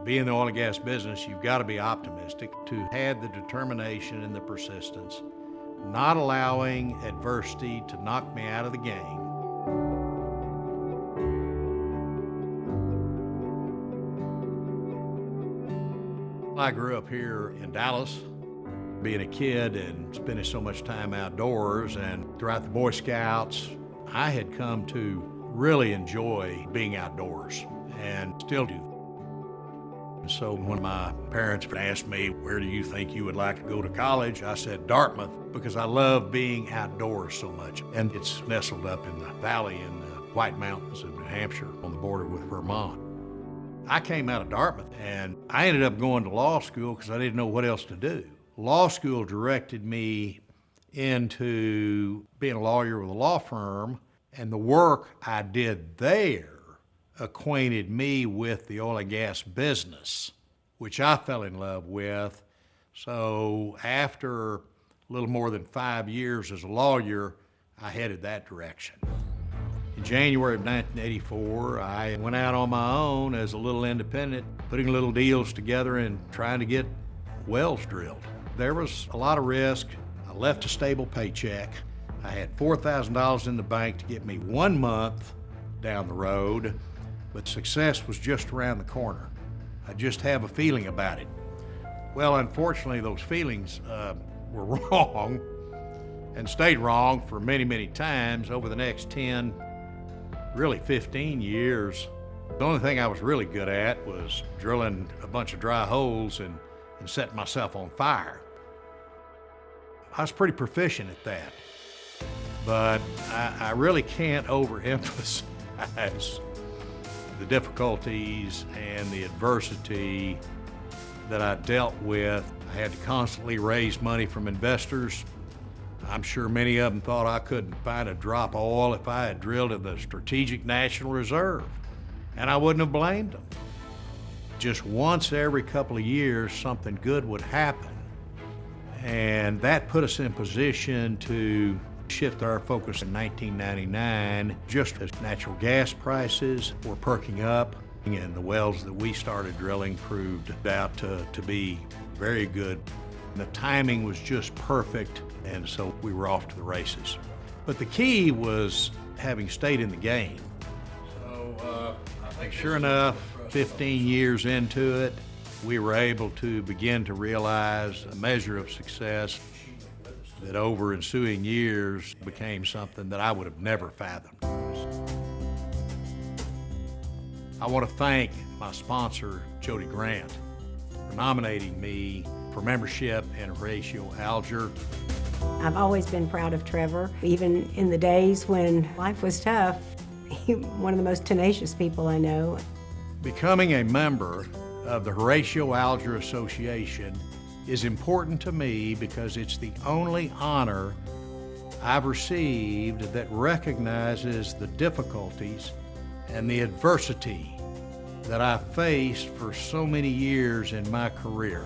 To be in the oil and gas business, you've got to be optimistic, to have the determination and the persistence, not allowing adversity to knock me out of the game. I grew up here in Dallas, being a kid and spending so much time outdoors, and throughout the Boy Scouts, I had come to really enjoy being outdoors and still do. So when my parents asked me, where do you think you would like to go to college? I said Dartmouth, because I love being outdoors so much. And it's nestled up in the valley in the White Mountains of New Hampshire on the border with Vermont. I came out of Dartmouth and I ended up going to law school because I didn't know what else to do. Law school directed me into being a lawyer with a law firm, and the work I did there acquainted me with the oil and gas business, which I fell in love with. So after a little more than 5 years as a lawyer, I headed that direction. In January of 1984, I went out on my own as a little independent, putting little deals together and trying to get wells drilled. There was a lot of risk. I left a stable paycheck. I had $4,000 in the bank to get me 1 month down the road, but success was just around the corner. I just have a feeling about it. Well, unfortunately, those feelings were wrong and stayed wrong for many, many times over the next 10, really 15 years. The only thing I was really good at was drilling a bunch of dry holes and setting myself on fire. I was pretty proficient at that, but I really can't overemphasize the difficulties and the adversity that I dealt with. I had to constantly raise money from investors. I'm sure many of them thought I couldn't find a drop of oil if I had drilled in the Strategic National Reserve, and I wouldn't have blamed them. Just once every couple of years, something good would happen, and that put us in position to shift our focus in 1999, just as natural gas prices were perking up, and the wells that we started drilling proved out to be very good. The timing was just perfect, and so we were off to the races. But the key was having stayed in the game. So I think sure enough, 15 years into it, we were able to begin to realize a measure of success that over ensuing years became something that I would have never fathomed. I want to thank my sponsor, Jody Grant, for nominating me for membership in Horatio Alger. I've always been proud of Trevor, even in the days when life was tough. He's one of the most tenacious people I know. Becoming a member of the Horatio Alger Association is important to me because it's the only honor I've received that recognizes the difficulties and the adversity that I've faced for so many years in my career.